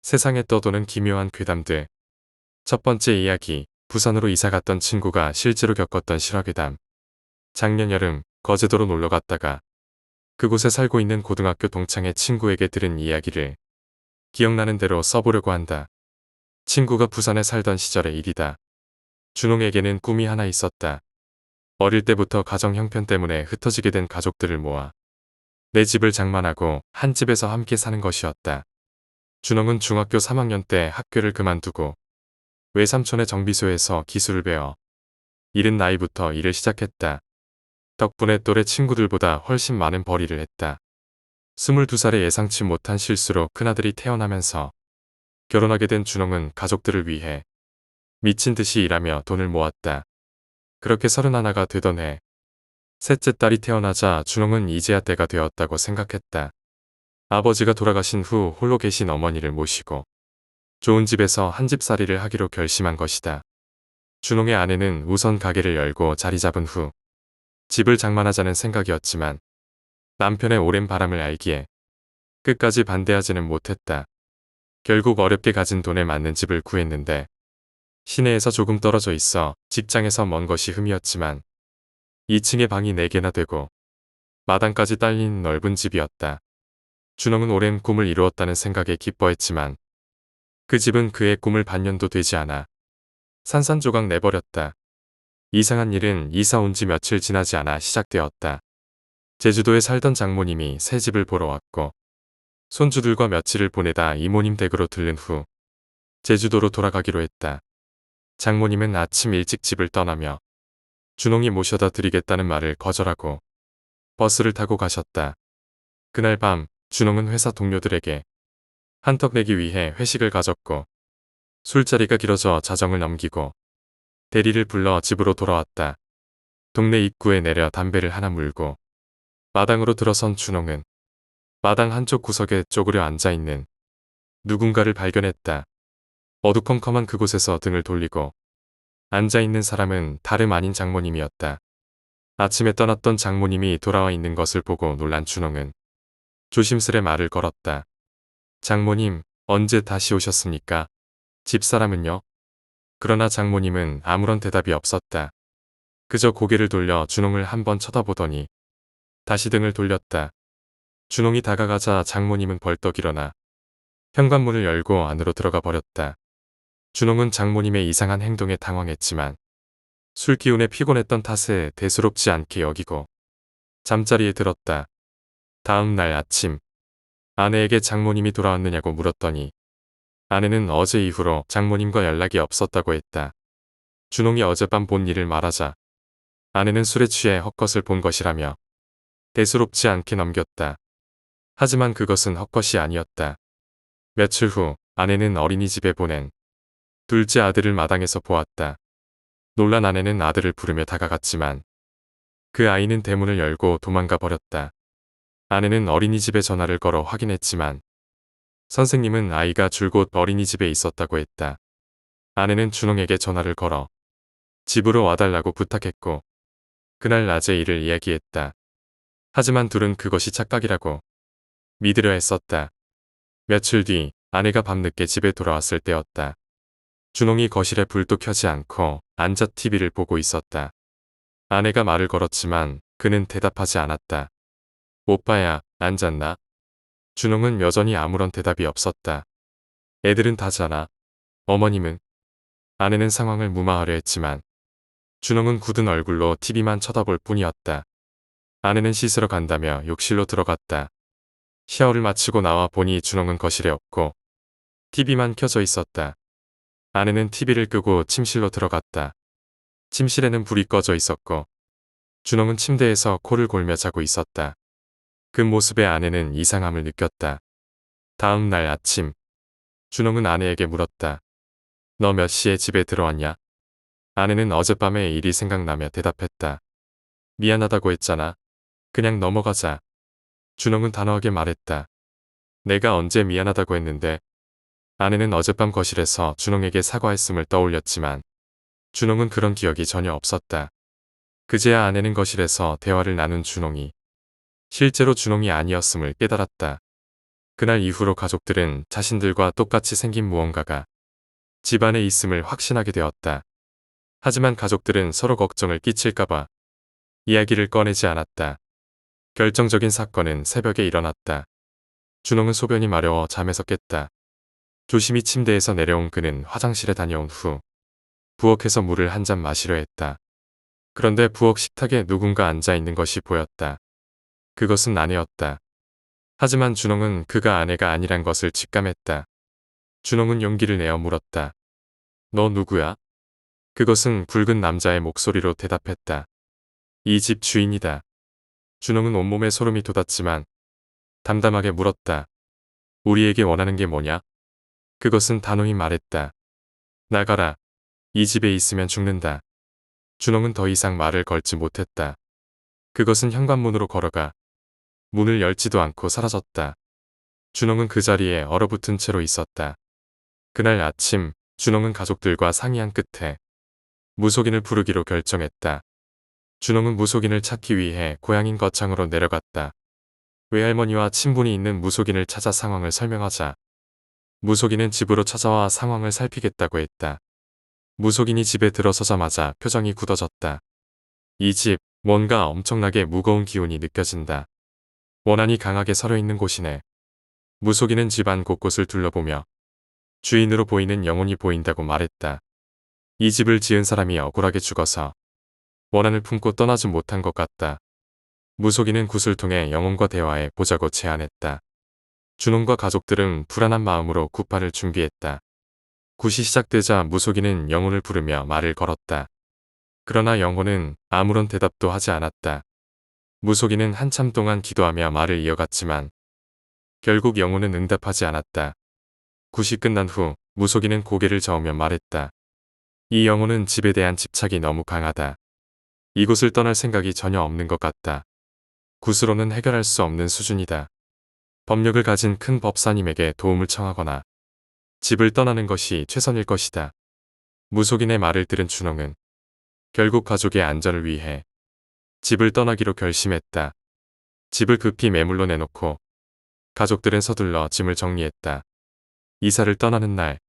세상에 떠도는 기묘한 괴담들. 첫 번째 이야기, 부산으로 이사 갔던 친구가 실제로 겪었던 실화괴담. 작년 여름, 거제도로 놀러 갔다가 그곳에 살고 있는 고등학교 동창의 친구에게 들은 이야기를 기억나는 대로 써보려고 한다. 친구가 부산에 살던 시절의 일이다. 준홍에게는 꿈이 하나 있었다. 어릴 때부터 가정 형편 때문에 흩어지게 된 가족들을 모아 내 집을 장만하고 한 집에서 함께 사는 것이었다. 준홍은 중학교 3학년 때 학교를 그만두고 외삼촌의 정비소에서 기술을 배워 이른 나이부터 일을 시작했다. 덕분에 또래 친구들보다 훨씬 많은 벌이를 했다. 22살에 예상치 못한 실수로 큰아들이 태어나면서 결혼하게 된 준홍은 가족들을 위해 미친 듯이 일하며 돈을 모았다. 그렇게 31가 되던 해 셋째 딸이 태어나자 준홍은 이제야 때가 되었다고 생각했다. 아버지가 돌아가신 후 홀로 계신 어머니를 모시고 좋은 집에서 한집살이를 하기로 결심한 것이다. 준홍의 아내는 우선 가게를 열고 자리 잡은 후 집을 장만하자는 생각이었지만 남편의 오랜 바람을 알기에 끝까지 반대하지는 못했다. 결국 어렵게 가진 돈에 맞는 집을 구했는데 시내에서 조금 떨어져 있어 직장에서 먼 것이 흠이었지만 2층에 방이 4개나 되고 마당까지 딸린 넓은 집이었다. 준홍은 오랜 꿈을 이루었다는 생각에 기뻐했지만 그 집은 그의 꿈을 반년도 되지 않아 산산조각 내버렸다. 이상한 일은 이사 온 지 며칠 지나지 않아 시작되었다. 제주도에 살던 장모님이 새 집을 보러 왔고 손주들과 며칠을 보내다 이모님 댁으로 들른 후 제주도로 돌아가기로 했다. 장모님은 아침 일찍 집을 떠나며 준홍이 모셔다 드리겠다는 말을 거절하고 버스를 타고 가셨다. 그날 밤 준홍은 회사 동료들에게 한턱 내기 위해 회식을 가졌고 술자리가 길어져 자정을 넘기고 대리를 불러 집으로 돌아왔다. 동네 입구에 내려 담배를 하나 물고 마당으로 들어선 준홍은 마당 한쪽 구석에 쪼그려 앉아있는 누군가를 발견했다. 어두컴컴한 그곳에서 등을 돌리고 앉아있는 사람은 다름 아닌 장모님이었다. 아침에 떠났던 장모님이 돌아와 있는 것을 보고 놀란 준홍은 조심스레 말을 걸었다. 장모님, 언제 다시 오셨습니까? 집사람은요? 그러나 장모님은 아무런 대답이 없었다. 그저 고개를 돌려 준홍을 한번 쳐다보더니 다시 등을 돌렸다. 준홍이 다가가자 장모님은 벌떡 일어나 현관문을 열고 안으로 들어가 버렸다. 준홍은 장모님의 이상한 행동에 당황했지만 술 기운에 피곤했던 탓에 대수롭지 않게 여기고 잠자리에 들었다. 다음 날 아침 아내에게 장모님이 돌아왔느냐고 물었더니 아내는 어제 이후로 장모님과 연락이 없었다고 했다. 준홍이 어젯밤 본 일을 말하자 아내는 술에 취해 헛것을 본 것이라며 대수롭지 않게 넘겼다. 하지만 그것은 헛것이 아니었다. 며칠 후 아내는 어린이집에 보낸 둘째 아들을 마당에서 보았다. 놀란 아내는 아들을 부르며 다가갔지만 그 아이는 대문을 열고 도망가 버렸다. 아내는 어린이집에 전화를 걸어 확인했지만 선생님은 아이가 줄곧 어린이집에 있었다고 했다. 아내는 준홍에게 전화를 걸어 집으로 와달라고 부탁했고 그날 낮에 일을 이야기했다. 하지만 둘은 그것이 착각이라고 믿으려 했었다. 며칠 뒤 아내가 밤늦게 집에 돌아왔을 때였다. 준홍이 거실에 불도 켜지 않고 앉아 TV를 보고 있었다. 아내가 말을 걸었지만 그는 대답하지 않았다. 오빠야, 안 잤나? 준홍은 여전히 아무런 대답이 없었다. 애들은 다 자나? 어머님은? 아내는 상황을 무마하려 했지만 준홍은 굳은 얼굴로 TV만 쳐다볼 뿐이었다. 아내는 씻으러 간다며 욕실로 들어갔다. 샤워를 마치고 나와 보니 준홍은 거실에 없고 TV만 켜져 있었다. 아내는 TV를 끄고 침실로 들어갔다. 침실에는 불이 꺼져 있었고 준홍은 침대에서 코를 골며 자고 있었다. 그 모습에 아내는 이상함을 느꼈다. 다음 날 아침 준홍은 아내에게 물었다. 너 몇 시에 집에 들어왔냐? 아내는 어젯밤의 일이 생각나며 대답했다. 미안하다고 했잖아. 그냥 넘어가자. 준홍은 단호하게 말했다. 내가 언제 미안하다고 했는데. 아내는 어젯밤 거실에서 준홍에게 사과했음을 떠올렸지만 준홍은 그런 기억이 전혀 없었다. 그제야 아내는 거실에서 대화를 나눈 준홍이 실제로 준홍이 아니었음을 깨달았다. 그날 이후로 가족들은 자신들과 똑같이 생긴 무언가가 집안에 있음을 확신하게 되었다. 하지만 가족들은 서로 걱정을 끼칠까봐 이야기를 꺼내지 않았다. 결정적인 사건은 새벽에 일어났다. 준홍은 소변이 마려워 잠에서 깼다. 조심히 침대에서 내려온 그는 화장실에 다녀온 후 부엌에서 물을 한 잔 마시려 했다. 그런데 부엌 식탁에 누군가 앉아 있는 것이 보였다. 그것은 아내였다. 하지만 준홍은 그가 아내가 아니란 것을 직감했다. 준홍은 용기를 내어 물었다. 너 누구야? 그것은 굵은 남자의 목소리로 대답했다. 이 집 주인이다. 준홍은 온몸에 소름이 돋았지만 담담하게 물었다. 우리에게 원하는 게 뭐냐? 그것은 단호히 말했다. 나가라. 이 집에 있으면 죽는다. 준홍은 더 이상 말을 걸지 못했다. 그것은 현관문으로 걸어가 문을 열지도 않고 사라졌다. 준홍은 그 자리에 얼어붙은 채로 있었다. 그날 아침 준홍은 가족들과 상의한 끝에 무속인을 부르기로 결정했다. 준홍은 무속인을 찾기 위해 고향인 거창으로 내려갔다. 외할머니와 친분이 있는 무속인을 찾아 상황을 설명하자 무속인은 집으로 찾아와 상황을 살피겠다고 했다. 무속인이 집에 들어서자마자 표정이 굳어졌다. 이 집, 뭔가 엄청나게 무거운 기운이 느껴진다. 원한이 강하게 서려있는 곳이네. 무속인은 집안 곳곳을 둘러보며 주인으로 보이는 영혼이 보인다고 말했다. 이 집을 지은 사람이 억울하게 죽어서 원한을 품고 떠나지 못한 것 같다. 무속인은 굿을 통해 영혼과 대화해 보자고 제안했다. 준홍과 가족들은 불안한 마음으로 굿판을 준비했다. 굿이 시작되자 무속인은 영혼을 부르며 말을 걸었다. 그러나 영혼은 아무런 대답도 하지 않았다. 무속인은 한참 동안 기도하며 말을 이어갔지만 결국 영혼은 응답하지 않았다. 굿이 끝난 후 무속인은 고개를 저으며 말했다. 이 영혼은 집에 대한 집착이 너무 강하다. 이곳을 떠날 생각이 전혀 없는 것 같다. 굿으로는 해결할 수 없는 수준이다. 법력을 가진 큰 법사님에게 도움을 청하거나 집을 떠나는 것이 최선일 것이다. 무속인의 말을 들은 준홍은 결국 가족의 안전을 위해 집을 떠나기로 결심했다. 집을 급히 매물로 내놓고 가족들은 서둘러 짐을 정리했다. 이사를 떠나는 날,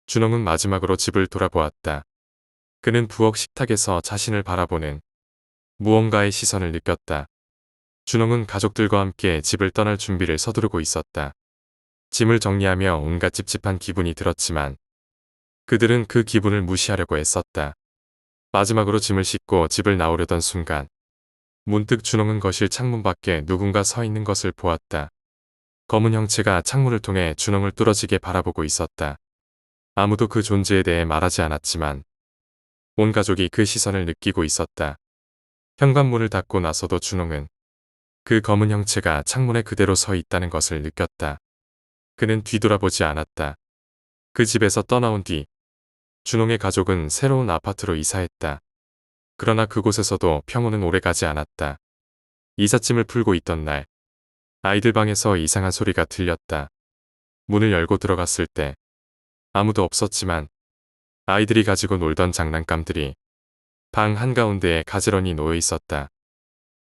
준홍은 마지막으로 집을 돌아보았다. 그는 부엌 식탁에서 자신을 바라보는 무언가의 시선을 느꼈다. 준홍은 가족들과 함께 집을 떠날 준비를 서두르고 있었다. 짐을 정리하며 온갖 찝찝한 기분이 들었지만 그들은 그 기분을 무시하려고 애썼다. 마지막으로 짐을 싣고 집을 나오려던 순간 문득 준홍은 거실 창문 밖에 누군가 서 있는 것을 보았다. 검은 형체가 창문을 통해 준홍을 뚫어지게 바라보고 있었다. 아무도 그 존재에 대해 말하지 않았지만 온 가족이 그 시선을 느끼고 있었다. 현관문을 닫고 나서도 준홍은 그 검은 형체가 창문에 그대로 서 있다는 것을 느꼈다. 그는 뒤돌아보지 않았다. 그 집에서 떠나온 뒤 준홍의 가족은 새로운 아파트로 이사했다. 그러나 그곳에서도 평온은 오래가지 않았다. 이삿짐을 풀고 있던 날, 아이들 방에서 이상한 소리가 들렸다. 문을 열고 들어갔을 때 아무도 없었지만 아이들이 가지고 놀던 장난감들이 방 한가운데에 가지런히 놓여 있었다.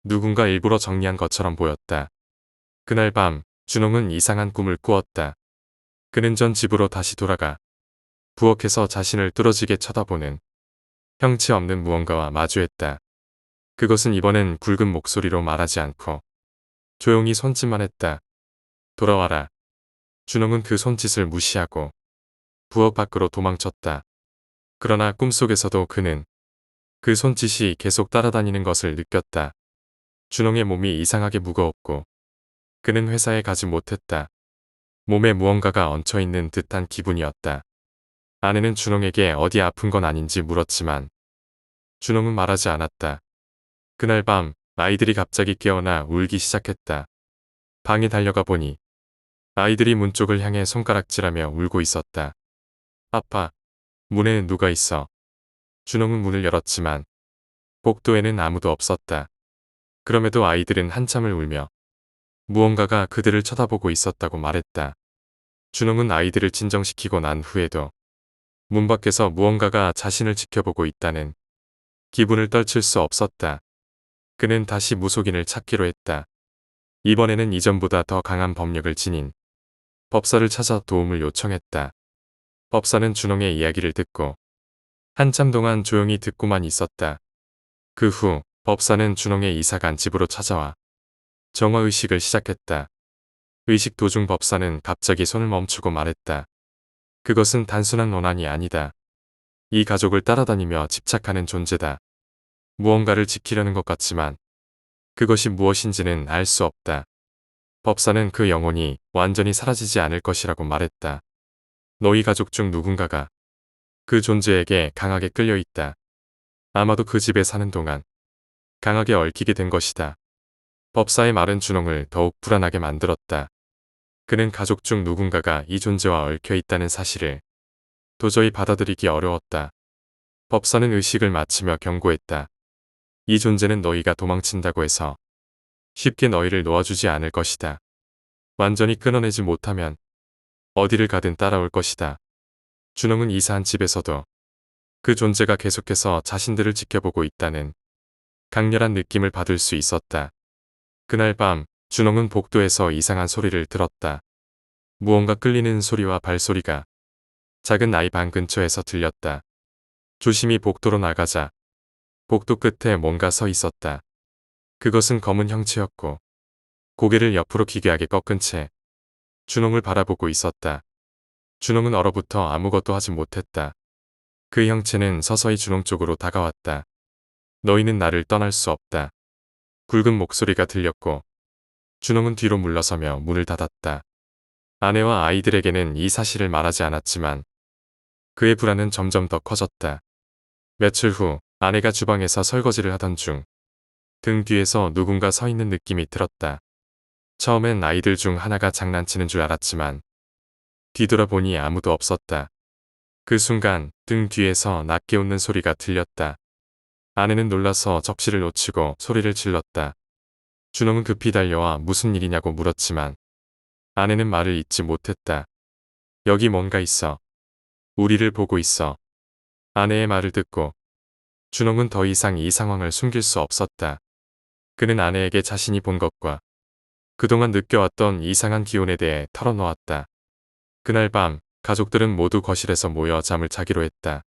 누군가 일부러 정리한 것처럼 보였다. 그날 밤 준홍은 이상한 꿈을 꾸었다. 그는 전 집으로 다시 돌아가 부엌에서 자신을 뚫어지게 쳐다보는 형체 없는 무언가와 마주했다. 그것은 이번엔 굵은 목소리로 말하지 않고 조용히 손짓만 했다. 돌아와라. 준홍은 그 손짓을 무시하고 부엌 밖으로 도망쳤다. 그러나 꿈속에서도 그는 그 손짓이 계속 따라다니는 것을 느꼈다. 준홍의 몸이 이상하게 무거웠고 그는 회사에 가지 못했다. 몸에 무언가가 얹혀있는 듯한 기분이었다. 아내는 준홍에게 어디 아픈 건 아닌지 물었지만 준홍은 말하지 않았다. 그날 밤 아이들이 갑자기 깨어나 울기 시작했다. 방에 달려가 보니 아이들이 문 쪽을 향해 손가락질하며 울고 있었다. 아빠, 문에는 누가 있어? 준홍은 문을 열었지만 복도에는 아무도 없었다. 그럼에도 아이들은 한참을 울며 무언가가 그들을 쳐다보고 있었다고 말했다. 준홍은 아이들을 진정시키고 난 후에도 문 밖에서 무언가가 자신을 지켜보고 있다는 기분을 떨칠 수 없었다. 그는 다시 무속인을 찾기로 했다. 이번에는 이전보다 더 강한 법력을 지닌 법사를 찾아 도움을 요청했다. 법사는 준홍의 이야기를 듣고 한참 동안 조용히 듣고만 있었다. 그 후 법사는 준홍의 이사간 집으로 찾아와 정화의식을 시작했다. 의식 도중 법사는 갑자기 손을 멈추고 말했다. 그것은 단순한 원한이 아니다. 이 가족을 따라다니며 집착하는 존재다. 무언가를 지키려는 것 같지만 그것이 무엇인지는 알 수 없다. 법사는 그 영혼이 완전히 사라지지 않을 것이라고 말했다. 너희 가족 중 누군가가 그 존재에게 강하게 끌려 있다. 아마도 그 집에 사는 동안 강하게 얽히게 된 것이다. 법사의 말은 준홍을 더욱 불안하게 만들었다. 그는 가족 중 누군가가 이 존재와 얽혀 있다는 사실을 도저히 받아들이기 어려웠다. 법사는 의식을 마치며 경고했다. 이 존재는 너희가 도망친다고 해서 쉽게 너희를 놓아주지 않을 것이다. 완전히 끊어내지 못하면 어디를 가든 따라올 것이다. 준홍은 이사한 집에서도 그 존재가 계속해서 자신들을 지켜보고 있다는 강렬한 느낌을 받을 수 있었다. 그날 밤 준홍은 복도에서 이상한 소리를 들었다. 무언가 끌리는 소리와 발소리가 작은 아이 방 근처에서 들렸다. 조심히 복도로 나가자 복도 끝에 뭔가 서 있었다. 그것은 검은 형체였고 고개를 옆으로 기괴하게 꺾은 채 준홍을 바라보고 있었다. 준홍은 얼어붙어 아무것도 하지 못했다. 그 형체는 서서히 준홍 쪽으로 다가왔다. 너희는 나를 떠날 수 없다. 굵은 목소리가 들렸고 준홍은 뒤로 물러서며 문을 닫았다. 아내와 아이들에게는 이 사실을 말하지 않았지만 그의 불안은 점점 더 커졌다. 며칠 후 아내가 주방에서 설거지를 하던 중 등 뒤에서 누군가 서 있는 느낌이 들었다. 처음엔 아이들 중 하나가 장난치는 줄 알았지만 뒤돌아보니 아무도 없었다. 그 순간 등 뒤에서 낮게 웃는 소리가 들렸다. 아내는 놀라서 접시를 놓치고 소리를 질렀다. 준홍은 급히 달려와 무슨 일이냐고 물었지만 아내는 말을 잇지 못했다. 여기 뭔가 있어. 우리를 보고 있어. 아내의 말을 듣고 준홍은 더 이상 이 상황을 숨길 수 없었다. 그는 아내에게 자신이 본 것과 그동안 느껴왔던 이상한 기운에 대해 털어놓았다. 그날 밤 가족들은 모두 거실에서 모여 잠을 자기로 했다.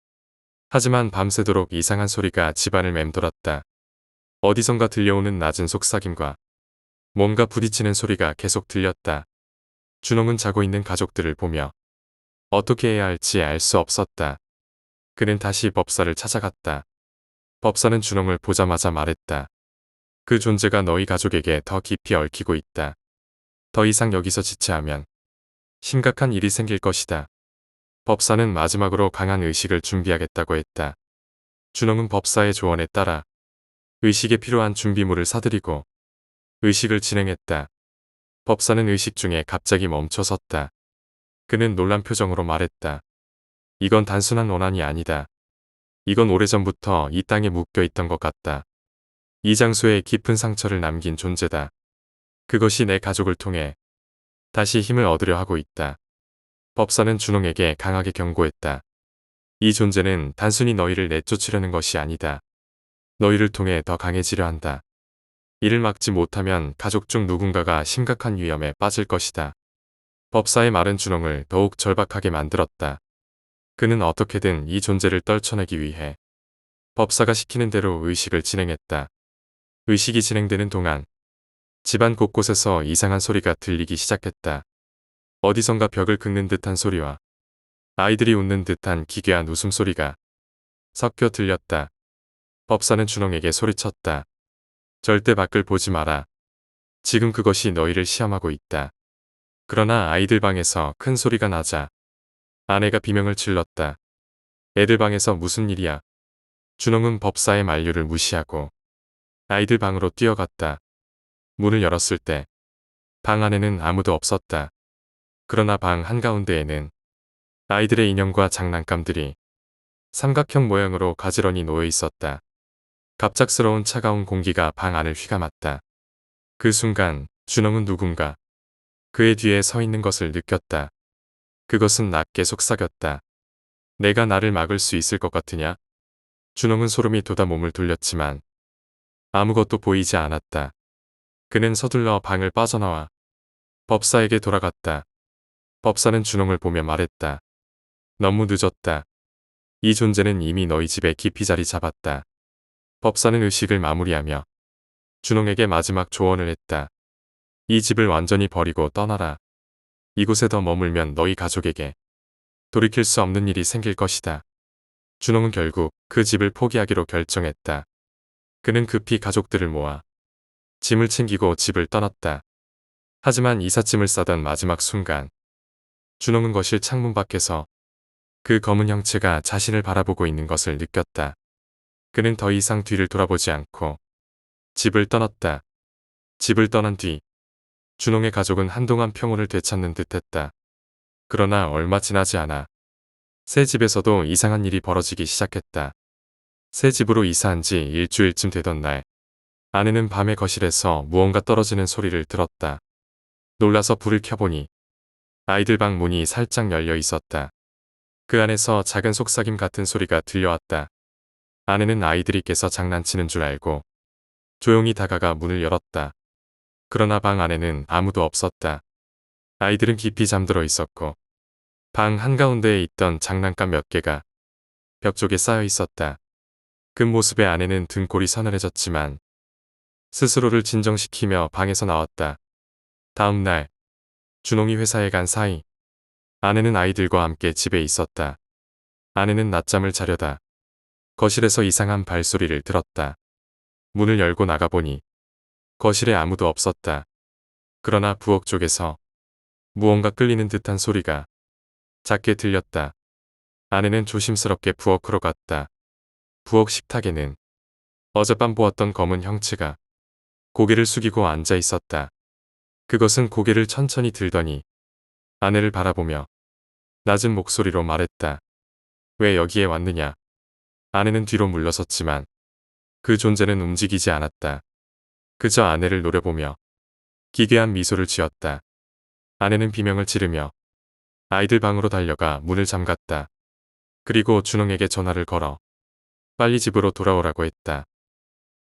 하지만 밤새도록 이상한 소리가 집안을 맴돌았다. 어디선가 들려오는 낮은 속삭임과 뭔가 부딪히는 소리가 계속 들렸다. 준홍은 자고 있는 가족들을 보며 어떻게 해야 할지 알 수 없었다. 그는 다시 법사를 찾아갔다. 법사는 준홍을 보자마자 말했다. 그 존재가 너희 가족에게 더 깊이 얽히고 있다. 더 이상 여기서 지체하면 심각한 일이 생길 것이다. 법사는 마지막으로 강한 의식을 준비하겠다고 했다. 준홍은 법사의 조언에 따라 의식에 필요한 준비물을 사들이고 의식을 진행했다. 법사는 의식 중에 갑자기 멈춰섰다. 그는 놀란 표정으로 말했다. 이건 단순한 원한이 아니다. 이건 오래전부터 이 땅에 묶여 있던 것 같다. 이 장소에 깊은 상처를 남긴 존재다. 그것이 내 가족을 통해 다시 힘을 얻으려 하고 있다. 법사는 준홍에게 강하게 경고했다. 이 존재는 단순히 너희를 내쫓으려는 것이 아니다. 너희를 통해 더 강해지려 한다. 이를 막지 못하면 가족 중 누군가가 심각한 위험에 빠질 것이다. 법사의 말은 준홍을 더욱 절박하게 만들었다. 그는 어떻게든 이 존재를 떨쳐내기 위해 법사가 시키는 대로 의식을 진행했다. 의식이 진행되는 동안 집안 곳곳에서 이상한 소리가 들리기 시작했다. 어디선가 벽을 긁는 듯한 소리와 아이들이 웃는 듯한 기괴한 웃음소리가 섞여 들렸다. 법사는 준홍에게 소리쳤다. 절대 밖을 보지 마라. 지금 그것이 너희를 시험하고 있다. 그러나 아이들 방에서 큰 소리가 나자 아내가 비명을 질렀다. 애들 방에서 무슨 일이야? 준홍은 법사의 만류를 무시하고 아이들 방으로 뛰어갔다. 문을 열었을 때 방 안에는 아무도 없었다. 그러나 방 한가운데에는 아이들의 인형과 장난감들이 삼각형 모양으로 가지런히 놓여 있었다. 갑작스러운 차가운 공기가 방 안을 휘감았다. 그 순간 준홍은 누군가 그의 뒤에 서 있는 것을 느꼈다. 그것은 낮게 속삭였다. 내가 나를 막을 수 있을 것 같으냐? 준홍은 소름이 돋아 몸을 돌렸지만 아무것도 보이지 않았다. 그는 서둘러 방을 빠져나와 법사에게 돌아갔다. 법사는 준홍을 보며 말했다. 너무 늦었다. 이 존재는 이미 너희 집에 깊이 자리 잡았다. 법사는 의식을 마무리하며 준홍에게 마지막 조언을 했다. 이 집을 완전히 버리고 떠나라. 이곳에 더 머물면 너희 가족에게 돌이킬 수 없는 일이 생길 것이다. 준홍은 결국 그 집을 포기하기로 결정했다. 그는 급히 가족들을 모아 짐을 챙기고 집을 떠났다. 하지만 이삿짐을 싸던 마지막 순간 준홍은 거실 창문 밖에서 그 검은 형체가 자신을 바라보고 있는 것을 느꼈다. 그는 더 이상 뒤를 돌아보지 않고 집을 떠났다. 집을 떠난 뒤 준홍의 가족은 한동안 평온을 되찾는 듯했다. 그러나 얼마 지나지 않아 새 집에서도 이상한 일이 벌어지기 시작했다. 새 집으로 이사한 지 일주일쯤 되던 날 아내는 밤에 거실에서 무언가 떨어지는 소리를 들었다. 놀라서 불을 켜보니 아이들 방 문이 살짝 열려 있었다. 그 안에서 작은 속삭임 같은 소리가 들려왔다. 아내는 아이들이 깨서 장난치는 줄 알고 조용히 다가가 문을 열었다. 그러나 방 안에는 아무도 없었다. 아이들은 깊이 잠들어 있었고 방 한가운데에 있던 장난감 몇 개가 벽 쪽에 쌓여 있었다. 그 모습에 아내는 등골이 서늘해졌지만 스스로를 진정시키며 방에서 나왔다. 다음 날 준홍이 회사에 간 사이 아내는 아이들과 함께 집에 있었다. 아내는 낮잠을 자려다 거실에서 이상한 발소리를 들었다. 문을 열고 나가보니 거실에 아무도 없었다. 그러나 부엌 쪽에서 무언가 끌리는 듯한 소리가 작게 들렸다. 아내는 조심스럽게 부엌으로 갔다. 부엌 식탁에는 어젯밤 보았던 검은 형체가 고개를 숙이고 앉아 있었다. 그것은 고개를 천천히 들더니 아내를 바라보며 낮은 목소리로 말했다. 왜 여기에 왔느냐? 아내는 뒤로 물러섰지만 그 존재는 움직이지 않았다. 그저 아내를 노려보며 기괴한 미소를 지었다. 아내는 비명을 지르며 아이들 방으로 달려가 문을 잠갔다. 그리고 준홍에게 전화를 걸어 빨리 집으로 돌아오라고 했다.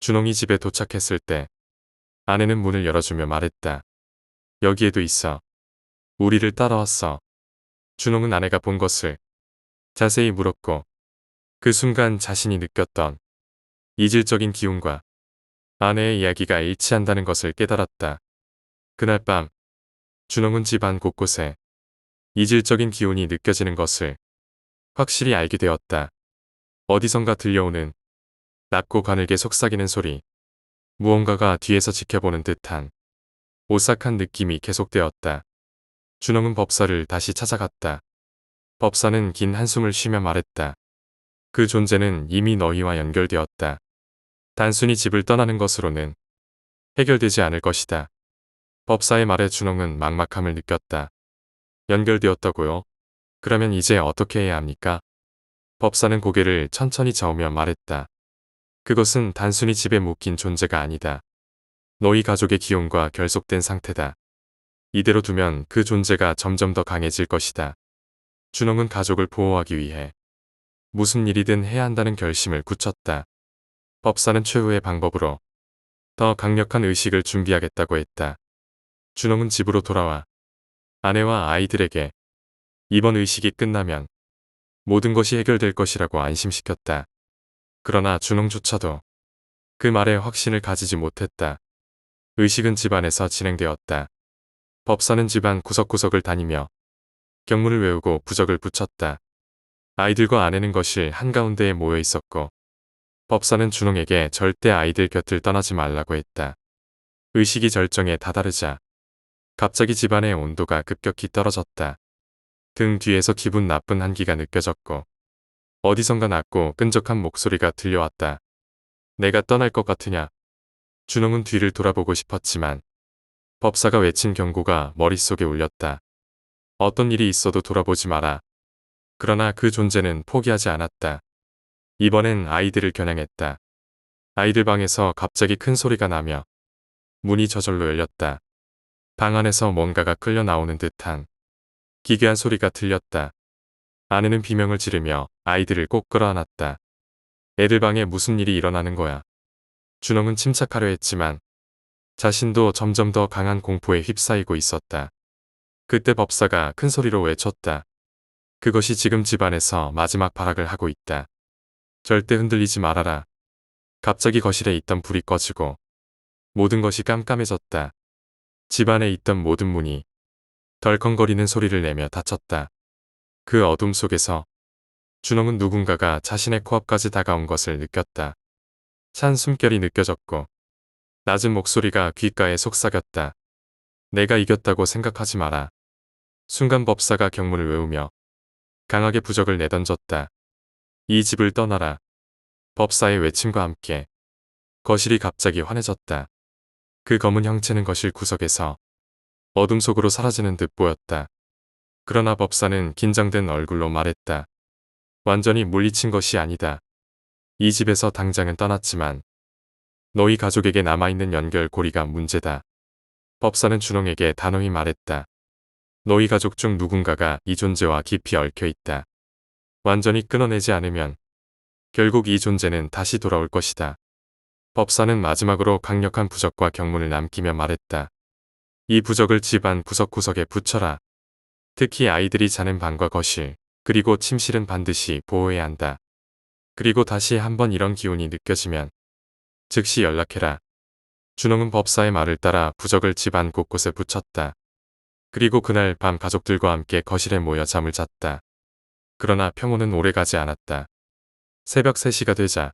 준홍이 집에 도착했을 때 아내는 문을 열어주며 말했다. 여기에도 있어. 우리를 따라왔어. 준홍은 아내가 본 것을 자세히 물었고 그 순간 자신이 느꼈던 이질적인 기운과 아내의 이야기가 일치한다는 것을 깨달았다. 그날 밤 준홍은 집안 곳곳에 이질적인 기운이 느껴지는 것을 확실히 알게 되었다. 어디선가 들려오는 낮고 가늘게 속삭이는 소리, 무언가가 뒤에서 지켜보는 듯한 오싹한 느낌이 계속되었다. 준홍은 법사를 다시 찾아갔다. 법사는 긴 한숨을 쉬며 말했다. 그 존재는 이미 너희와 연결되었다. 단순히 집을 떠나는 것으로는 해결되지 않을 것이다. 법사의 말에 준홍은 막막함을 느꼈다. 연결되었다고요? 그러면 이제 어떻게 해야 합니까? 법사는 고개를 천천히 저으며 말했다. 그것은 단순히 집에 묶인 존재가 아니다. 너희 가족의 기운과 결속된 상태다. 이대로 두면 그 존재가 점점 더 강해질 것이다. 준홍은 가족을 보호하기 위해 무슨 일이든 해야 한다는 결심을 굳혔다. 법사는 최후의 방법으로 더 강력한 의식을 준비하겠다고 했다. 준홍은 집으로 돌아와 아내와 아이들에게 이번 의식이 끝나면 모든 것이 해결될 것이라고 안심시켰다. 그러나 준홍조차도 그 말에 확신을 가지지 못했다. 의식은 집안에서 진행되었다. 법사는 집안 구석구석을 다니며 경문을 외우고 부적을 붙였다. 아이들과 아내는 거실 한가운데에 모여 있었고 법사는 준홍에게 절대 아이들 곁을 떠나지 말라고 했다. 의식이 절정에 다다르자 갑자기 집안의 온도가 급격히 떨어졌다. 등 뒤에서 기분 나쁜 한기가 느껴졌고 어디선가 낮고 끈적한 목소리가 들려왔다. 내가 떠날 것 같으냐? 준홍은 뒤를 돌아보고 싶었지만 법사가 외친 경고가 머릿속에 울렸다. 어떤 일이 있어도 돌아보지 마라. 그러나 그 존재는 포기하지 않았다. 이번엔 아이들을 겨냥했다. 아이들 방에서 갑자기 큰 소리가 나며 문이 저절로 열렸다. 방 안에서 뭔가가 끌려 나오는 듯한 기괴한 소리가 들렸다. 아내는 비명을 지르며 아이들을 꼭 끌어안았다. 애들 방에 무슨 일이 일어나는 거야. 준홍은 침착하려 했지만 자신도 점점 더 강한 공포에 휩싸이고 있었다. 그때 법사가 큰 소리로 외쳤다. 그것이 지금 집안에서 마지막 발악을 하고 있다. 절대 흔들리지 말아라. 갑자기 거실에 있던 불이 꺼지고 모든 것이 깜깜해졌다. 집안에 있던 모든 문이 덜컹거리는 소리를 내며 닫혔다. 그 어둠 속에서 준홍은 누군가가 자신의 코앞까지 다가온 것을 느꼈다. 찬 숨결이 느껴졌고 낮은 목소리가 귓가에 속삭였다. 내가 이겼다고 생각하지 마라. 순간 법사가 경문을 외우며 강하게 부적을 내던졌다. 이 집을 떠나라. 법사의 외침과 함께 거실이 갑자기 환해졌다. 그 검은 형체는 거실 구석에서 어둠 속으로 사라지는 듯 보였다. 그러나 법사는 긴장된 얼굴로 말했다. 완전히 물리친 것이 아니다. 이 집에서 당장은 떠났지만 너희 가족에게 남아있는 연결고리가 문제다. 법사는 준홍에게 단호히 말했다. 너희 가족 중 누군가가 이 존재와 깊이 얽혀 있다. 완전히 끊어내지 않으면 결국 이 존재는 다시 돌아올 것이다. 법사는 마지막으로 강력한 부적과 경문을 남기며 말했다. 이 부적을 집안 구석구석에 붙여라. 특히 아이들이 자는 방과 거실, 그리고 침실은 반드시 보호해야 한다. 그리고 다시 한번 이런 기운이 느껴지면 즉시 연락해라. 준홍은 법사의 말을 따라 부적을 집안 곳곳에 붙였다. 그리고 그날 밤 가족들과 함께 거실에 모여 잠을 잤다. 그러나 평온은 오래가지 않았다. 새벽 3시가 되자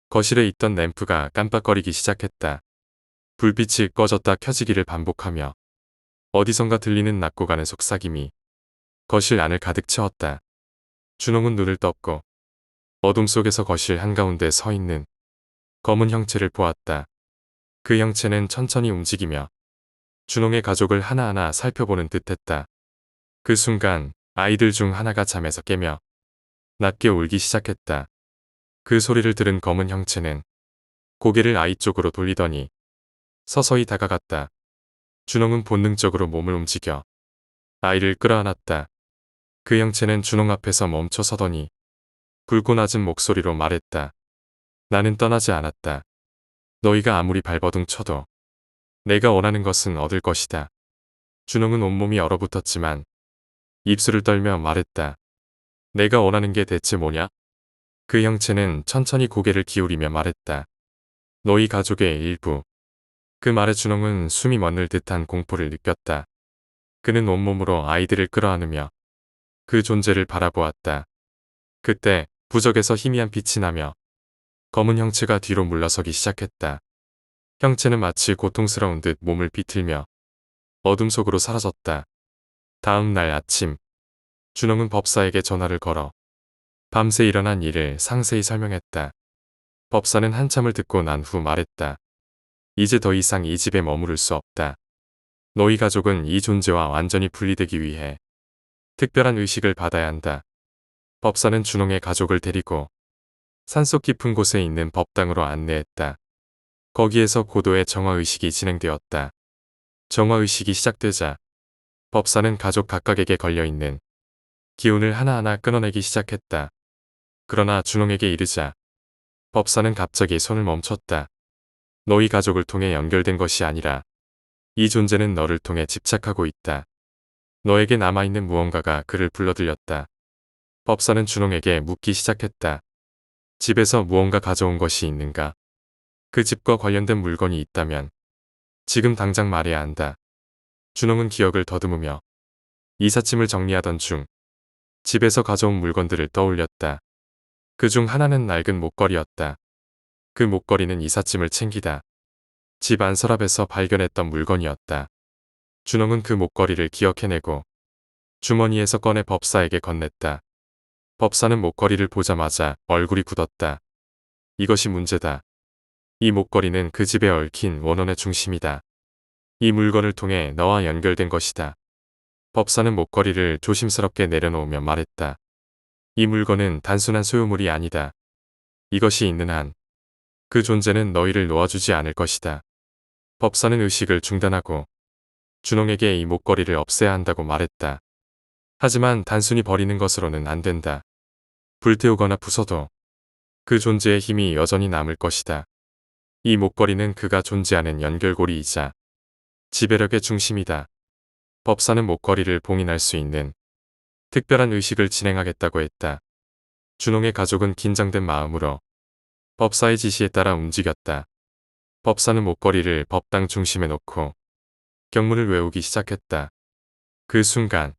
거실에 있던 램프가 깜빡거리기 시작했다. 불빛이 꺼졌다 켜지기를 반복하며 어디선가 들리는 낮고 가는 속삭임이 거실 안을 가득 채웠다. 준홍은 눈을 떴고 어둠 속에서 거실 한가운데 서 있는 검은 형체를 보았다. 그 형체는 천천히 움직이며 준홍의 가족을 하나하나 살펴보는 듯했다. 그 순간 아이들 중 하나가 잠에서 깨며 낮게 울기 시작했다. 그 소리를 들은 검은 형체는 고개를 아이 쪽으로 돌리더니 서서히 다가갔다. 준홍은 본능적으로 몸을 움직여 아이를 끌어안았다. 그 형체는 준홍 앞에서 멈춰 서더니 굵고 낮은 목소리로 말했다. 나는 떠나지 않았다. 너희가 아무리 발버둥 쳐도 내가 원하는 것은 얻을 것이다. 준홍은 온몸이 얼어붙었지만 입술을 떨며 말했다. 내가 원하는 게 대체 뭐냐? 그 형체는 천천히 고개를 기울이며 말했다. 너희 가족의 일부. 그 말에 준홍은 숨이 멎을 듯한 공포를 느꼈다. 그는 온몸으로 아이들을 끌어안으며 그 존재를 바라보았다. 그때 부적에서 희미한 빛이 나며 검은 형체가 뒤로 물러서기 시작했다. 형체는 마치 고통스러운 듯 몸을 비틀며 어둠 속으로 사라졌다. 다음 날 아침, 준홍은 법사에게 전화를 걸어 밤새 일어난 일을 상세히 설명했다. 법사는 한참을 듣고 난 후 말했다. 이제 더 이상 이 집에 머무를 수 없다. 너희 가족은 이 존재와 완전히 분리되기 위해 특별한 의식을 받아야 한다. 법사는 준홍의 가족을 데리고 산속 깊은 곳에 있는 법당으로 안내했다. 거기에서 고도의 정화의식이 진행되었다. 정화의식이 시작되자 법사는 가족 각각에게 걸려있는 기운을 하나하나 끊어내기 시작했다. 그러나 준홍에게 이르자 법사는 갑자기 손을 멈췄다. 너희 가족을 통해 연결된 것이 아니라 이 존재는 너를 통해 집착하고 있다. 너에게 남아있는 무언가가 그를 불러들였다. 법사는 준홍에게 묻기 시작했다. 집에서 무언가 가져온 것이 있는가? 그 집과 관련된 물건이 있다면 지금 당장 말해야 한다. 준홍은 기억을 더듬으며 이삿짐을 정리하던 중 집에서 가져온 물건들을 떠올렸다. 그중 하나는 낡은 목걸이였다. 그 목걸이는 이삿짐을 챙기다 집 안 서랍에서 발견했던 물건이었다. 준홍은 그 목걸이를 기억해내고 주머니에서 꺼내 법사에게 건넸다. 법사는 목걸이를 보자마자 얼굴이 굳었다. 이것이 문제다. 이 목걸이는 그 집에 얽힌 원혼의 중심이다. 이 물건을 통해 너와 연결된 것이다. 법사는 목걸이를 조심스럽게 내려놓으며 말했다. 이 물건은 단순한 소유물이 아니다. 이것이 있는 한 그 존재는 너희를 놓아주지 않을 것이다. 법사는 의식을 중단하고 준홍에게 이 목걸이를 없애야 한다고 말했다. 하지만 단순히 버리는 것으로는 안 된다. 불태우거나 부숴도 그 존재의 힘이 여전히 남을 것이다. 이 목걸이는 그가 존재하는 연결고리이자 지배력의 중심이다. 법사는 목걸이를 봉인할 수 있는 특별한 의식을 진행하겠다고 했다. 준홍의 가족은 긴장된 마음으로 법사의 지시에 따라 움직였다. 법사는 목걸이를 법당 중심에 놓고 경문을 외우기 시작했다. 그 순간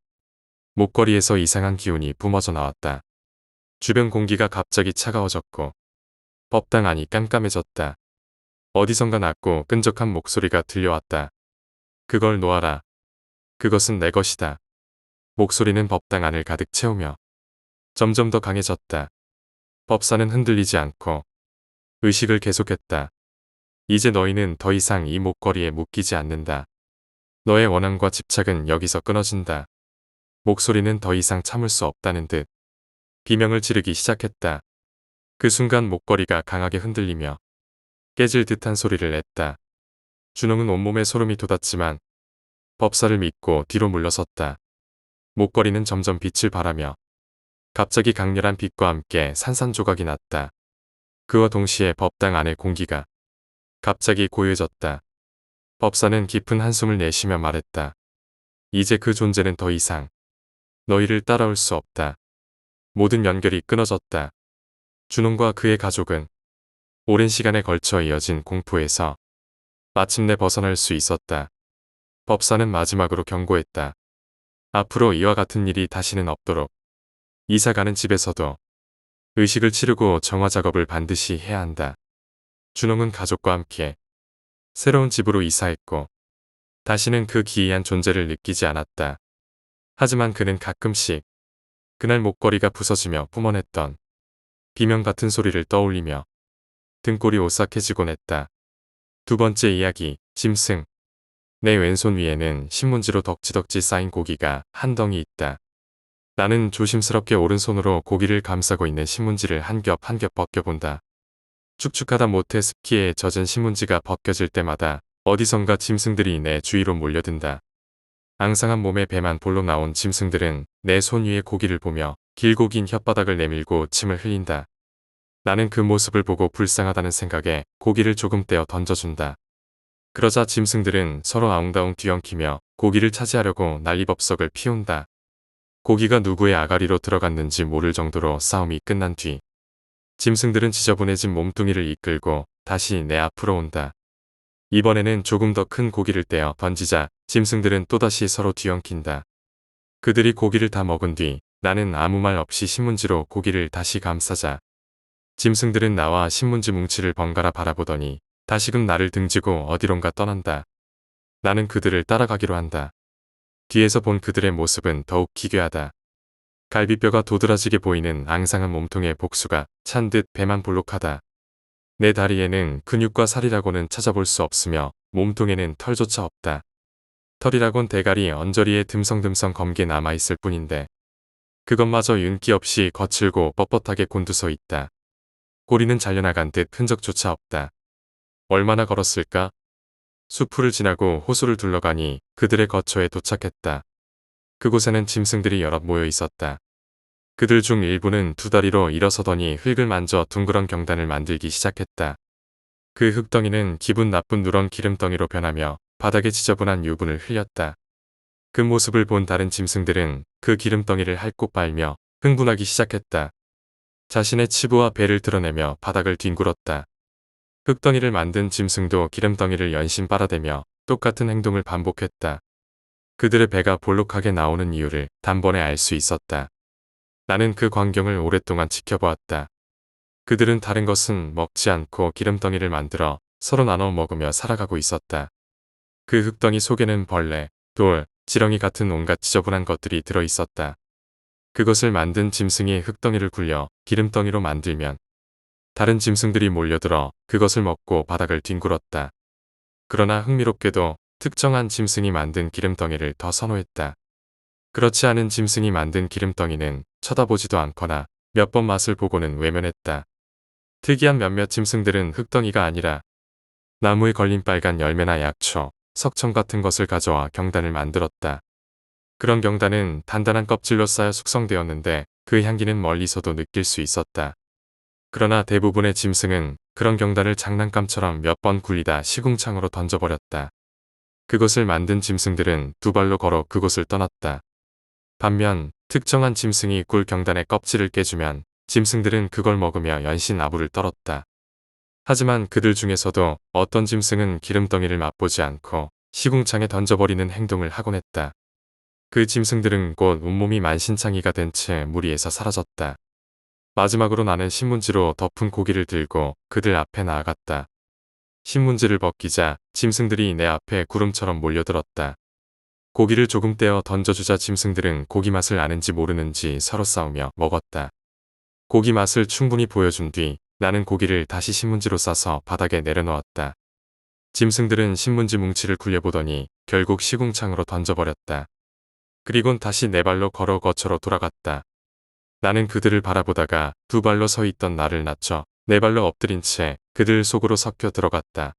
목걸이에서 이상한 기운이 뿜어져 나왔다. 주변 공기가 갑자기 차가워졌고 법당 안이 깜깜해졌다. 어디선가 낮고 끈적한 목소리가 들려왔다. 그걸 놓아라. 그것은 내 것이다. 목소리는 법당 안을 가득 채우며 점점 더 강해졌다. 법사는 흔들리지 않고 의식을 계속했다. 이제 너희는 더 이상 이 목걸이에 묶이지 않는다. 너의 원한과 집착은 여기서 끊어진다. 목소리는 더 이상 참을 수 없다는 듯 비명을 지르기 시작했다. 그 순간 목걸이가 강하게 흔들리며 깨질 듯한 소리를 냈다. 준홍은 온몸에 소름이 돋았지만 법사를 믿고 뒤로 물러섰다. 목걸이는 점점 빛을 발하며 갑자기 강렬한 빛과 함께 산산조각이 났다. 그와 동시에 법당 안의 공기가 갑자기 고요해졌다. 법사는 깊은 한숨을 내쉬며 말했다. 이제 그 존재는 더 이상 너희를 따라올 수 없다. 모든 연결이 끊어졌다. 준홍과 그의 가족은 오랜 시간에 걸쳐 이어진 공포에서 마침내 벗어날 수 있었다. 법사는 마지막으로 경고했다. 앞으로 이와 같은 일이 다시는 없도록 이사가는 집에서도 의식을 치르고 정화 작업을 반드시 해야 한다. 준홍은 가족과 함께 새로운 집으로 이사했고 다시는 그 기이한 존재를 느끼지 않았다. 하지만 그는 가끔씩 그날 목걸이가 부서지며 뿜어냈던 비명 같은 소리를 떠올리며 등골이 오싹해지곤 했다. 두 번째 이야기, 짐승. 내 왼손 위에는 신문지로 덕지덕지 쌓인 고기가 한 덩이 있다. 나는 조심스럽게 오른손으로 고기를 감싸고 있는 신문지를 한 겹 한 겹 벗겨본다. 축축하다 못해 습기에 젖은 신문지가 벗겨질 때마다 어디선가 짐승들이 내 주위로 몰려든다. 앙상한 몸에 배만 볼록 나온 짐승들은 내 손 위의 고기를 보며 길고 긴 혓바닥을 내밀고 침을 흘린다. 나는 그 모습을 보고 불쌍하다는 생각에 고기를 조금 떼어 던져준다. 그러자 짐승들은 서로 아웅다웅 뒤엉키며 고기를 차지하려고 난리법석을 피운다. 고기가 누구의 아가리로 들어갔는지 모를 정도로 싸움이 끝난 뒤 짐승들은 지저분해진 몸뚱이를 이끌고 다시 내 앞으로 온다. 이번에는 조금 더 큰 고기를 떼어 던지자 짐승들은 또다시 서로 뒤엉킨다. 그들이 고기를 다 먹은 뒤 나는 아무 말 없이 신문지로 고기를 다시 감싸자 짐승들은 나와 신문지 뭉치를 번갈아 바라보더니 다시금 나를 등지고 어디론가 떠난다. 나는 그들을 따라가기로 한다. 뒤에서 본 그들의 모습은 더욱 기괴하다. 갈비뼈가 도드라지게 보이는 앙상한 몸통의 복수가 찬 듯 배만 볼록하다. 내 다리에는 근육과 살이라고는 찾아볼 수 없으며 몸통에는 털조차 없다. 털이라곤 대가리 언저리에 듬성듬성 검게 남아있을 뿐인데 그것마저 윤기 없이 거칠고 뻣뻣하게 곤두서 있다. 꼬리는 잘려나간 듯 흔적조차 없다. 얼마나 걸었을까? 수풀을 지나고 호수를 둘러가니 그들의 거처에 도착했다. 그곳에는 짐승들이 여럿 모여 있었다. 그들 중 일부는 두 다리로 일어서더니 흙을 만져 둥그런 경단을 만들기 시작했다. 그 흙덩이는 기분 나쁜 누런 기름덩이로 변하며 바닥에 지저분한 유분을 흘렸다. 그 모습을 본 다른 짐승들은 그 기름덩이를 핥고 빨며 흥분하기 시작했다. 자신의 치부와 배를 드러내며 바닥을 뒹굴었다. 흙덩이를 만든 짐승도 기름덩이를 연신 빨아대며 똑같은 행동을 반복했다. 그들의 배가 볼록하게 나오는 이유를 단번에 알 수 있었다. 나는 그 광경을 오랫동안 지켜보았다. 그들은 다른 것은 먹지 않고 기름덩이를 만들어 서로 나눠 먹으며 살아가고 있었다. 그 흙덩이 속에는 벌레, 돌, 지렁이 같은 온갖 지저분한 것들이 들어있었다. 그것을 만든 짐승이 흙덩이를 굴려 기름덩이로 만들면 다른 짐승들이 몰려들어 그것을 먹고 바닥을 뒹굴었다. 그러나 흥미롭게도 특정한 짐승이 만든 기름덩이를 더 선호했다. 그렇지 않은 짐승이 만든 기름덩이는 쳐다보지도 않거나 몇 번 맛을 보고는 외면했다. 특이한 몇몇 짐승들은 흙덩이가 아니라 나무에 걸린 빨간 열매나 약초, 석청 같은 것을 가져와 경단을 만들었다. 그런 경단은 단단한 껍질로 쌓여 숙성되었는데 그 향기는 멀리서도 느낄 수 있었다. 그러나 대부분의 짐승은 그런 경단을 장난감처럼 몇 번 굴리다 시궁창으로 던져버렸다. 그것을 만든 짐승들은 두 발로 걸어 그곳을 떠났다. 반면 특정한 짐승이 굴 경단의 껍질을 깨주면 짐승들은 그걸 먹으며 연신 아부를 떨었다. 하지만 그들 중에서도 어떤 짐승은 기름덩이를 맛보지 않고 시궁창에 던져버리는 행동을 하곤 했다. 그 짐승들은 곧 온몸이 만신창이가 된 채 무리에서 사라졌다. 마지막으로 나는 신문지로 덮은 고기를 들고 그들 앞에 나아갔다. 신문지를 벗기자 짐승들이 내 앞에 구름처럼 몰려들었다. 고기를 조금 떼어 던져주자 짐승들은 고기 맛을 아는지 모르는지 서로 싸우며 먹었다. 고기 맛을 충분히 보여준 뒤 나는 고기를 다시 신문지로 싸서 바닥에 내려놓았다. 짐승들은 신문지 뭉치를 굴려보더니 결국 시궁창으로 던져버렸다. 그리곤 다시 네 발로 걸어 거처로 돌아갔다. 나는 그들을 바라보다가 두 발로 서 있던 나를 낮춰 네 발로 엎드린 채 그들 속으로 섞여 들어갔다.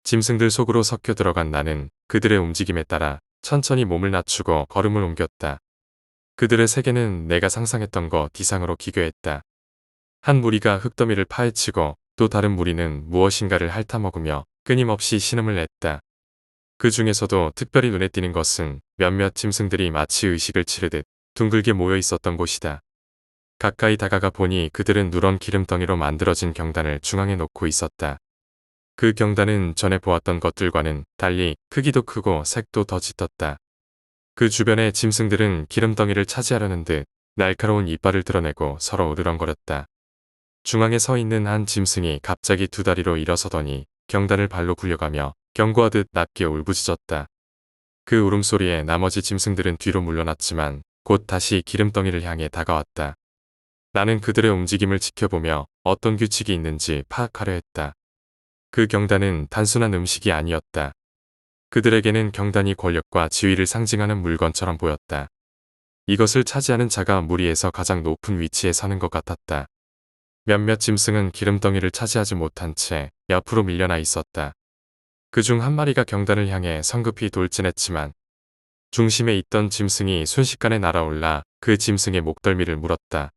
짐승들 속으로 섞여 들어간 나는 그들의 움직임에 따라 천천히 몸을 낮추고 걸음을 옮겼다. 그들의 세계는 내가 상상했던 것 이상으로 기괴했다. 한 무리가 흙더미를 파헤치고 또 다른 무리는 무엇인가를 핥아먹으며 끊임없이 신음을 냈다. 그 중에서도 특별히 눈에 띄는 것은 몇몇 짐승들이 마치 의식을 치르듯 둥글게 모여 있었던 곳이다. 가까이 다가가 보니 그들은 누런 기름덩이로 만들어진 경단을 중앙에 놓고 있었다. 그 경단은 전에 보았던 것들과는 달리 크기도 크고 색도 더 짙었다. 그 주변의 짐승들은 기름덩이를 차지하려는 듯 날카로운 이빨을 드러내고 서로 으르렁거렸다. 중앙에 서 있는 한 짐승이 갑자기 두 다리로 일어서더니 경단을 발로 굴려가며 경고하듯 낮게 울부짖었다. 그 울음소리에 나머지 짐승들은 뒤로 물러났지만 곧 다시 기름덩이를 향해 다가왔다. 나는 그들의 움직임을 지켜보며 어떤 규칙이 있는지 파악하려 했다. 그 경단은 단순한 음식이 아니었다. 그들에게는 경단이 권력과 지위를 상징하는 물건처럼 보였다. 이것을 차지하는 자가 무리에서 가장 높은 위치에 서는 것 같았다. 몇몇 짐승은 기름덩이를 차지하지 못한 채 옆으로 밀려나 있었다. 그중 한 마리가 경단을 향해 성급히 돌진했지만 중심에 있던 짐승이 순식간에 날아올라 그 짐승의 목덜미를 물었다.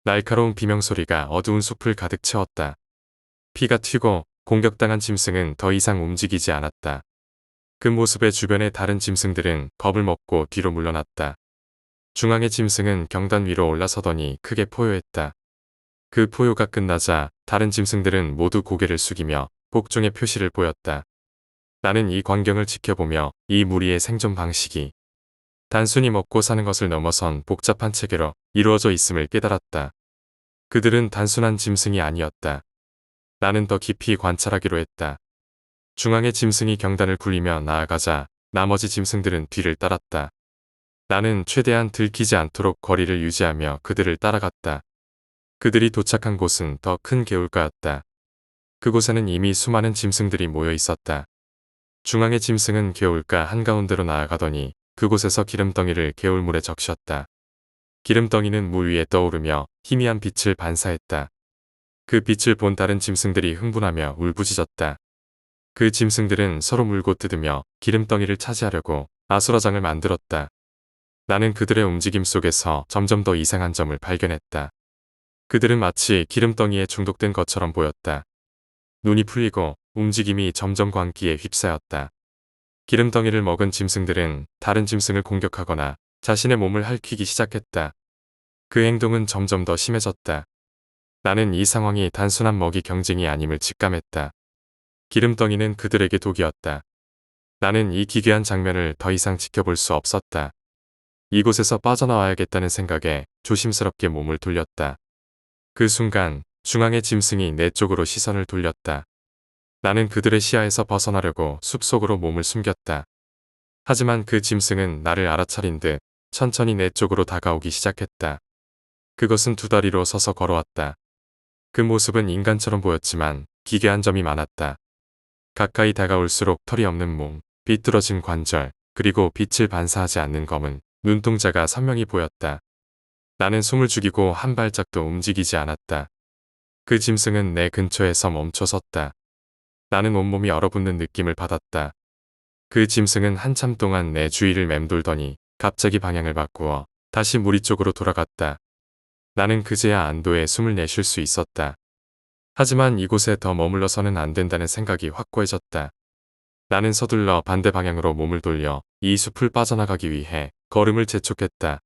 날카로운 비명소리가 어두운 숲을 가득 채웠다. 피가 튀고 공격당한 짐승은 더 이상 움직이지 않았다. 그 모습에 주변의 다른 짐승들은 겁을 먹고 뒤로 물러났다. 중앙의 짐승은 경단 위로 올라서더니 크게 포효했다. 그 포효가 끝나자 다른 짐승들은 모두 고개를 숙이며 복종의 표시를 보였다. 나는 이 광경을 지켜보며 이 무리의 생존 방식이 단순히 먹고 사는 것을 넘어선 복잡한 체계로 이루어져 있음을 깨달았다. 그들은 단순한 짐승이 아니었다. 나는 더 깊이 관찰하기로 했다. 중앙의 짐승이 경단을 굴리며 나아가자 나머지 짐승들은 뒤를 따랐다. 나는 최대한 들키지 않도록 거리를 유지하며 그들을 따라갔다. 그들이 도착한 곳은 더 큰 개울가였다. 그곳에는 이미 수많은 짐승들이 모여 있었다. 중앙의 짐승은 개울가 한가운데로 나아가더니 그곳에서 기름덩이를 개울물에 적셨다. 기름덩이는 물 위에 떠오르며 희미한 빛을 반사했다. 그 빛을 본 다른 짐승들이 흥분하며 울부짖었다. 그 짐승들은 서로 물고 뜯으며 기름덩이를 차지하려고 아수라장을 만들었다. 나는 그들의 움직임 속에서 점점 더 이상한 점을 발견했다. 그들은 마치 기름덩이에 중독된 것처럼 보였다. 눈이 풀리고 움직임이 점점 광기에 휩싸였다. 기름덩이를 먹은 짐승들은 다른 짐승을 공격하거나 자신의 몸을 핥히기 시작했다. 그 행동은 점점 더 심해졌다. 나는 이 상황이 단순한 먹이 경쟁이 아님을 직감했다. 기름덩이는 그들에게 독이었다. 나는 이 기괴한 장면을 더 이상 지켜볼 수 없었다. 이곳에서 빠져나와야겠다는 생각에 조심스럽게 몸을 돌렸다. 그 순간 중앙의 짐승이 내 쪽으로 시선을 돌렸다. 나는 그들의 시야에서 벗어나려고 숲속으로 몸을 숨겼다. 하지만 그 짐승은 나를 알아차린 듯 천천히 내 쪽으로 다가오기 시작했다. 그것은 두 다리로 서서 걸어왔다. 그 모습은 인간처럼 보였지만 기괴한 점이 많았다. 가까이 다가올수록 털이 없는 몸, 비뚤어진 관절, 그리고 빛을 반사하지 않는 검은 눈동자가 선명히 보였다. 나는 숨을 죽이고 한 발짝도 움직이지 않았다. 그 짐승은 내 근처에서 멈춰 섰다. 나는 온몸이 얼어붙는 느낌을 받았다. 그 짐승은 한참 동안 내 주위를 맴돌더니 갑자기 방향을 바꾸어 다시 무리 쪽으로 돌아갔다. 나는 그제야 안도의 숨을 내쉴 수 있었다. 하지만 이곳에 더 머물러서는 안 된다는 생각이 확고해졌다. 나는 서둘러 반대 방향으로 몸을 돌려 이 숲을 빠져나가기 위해 걸음을 재촉했다.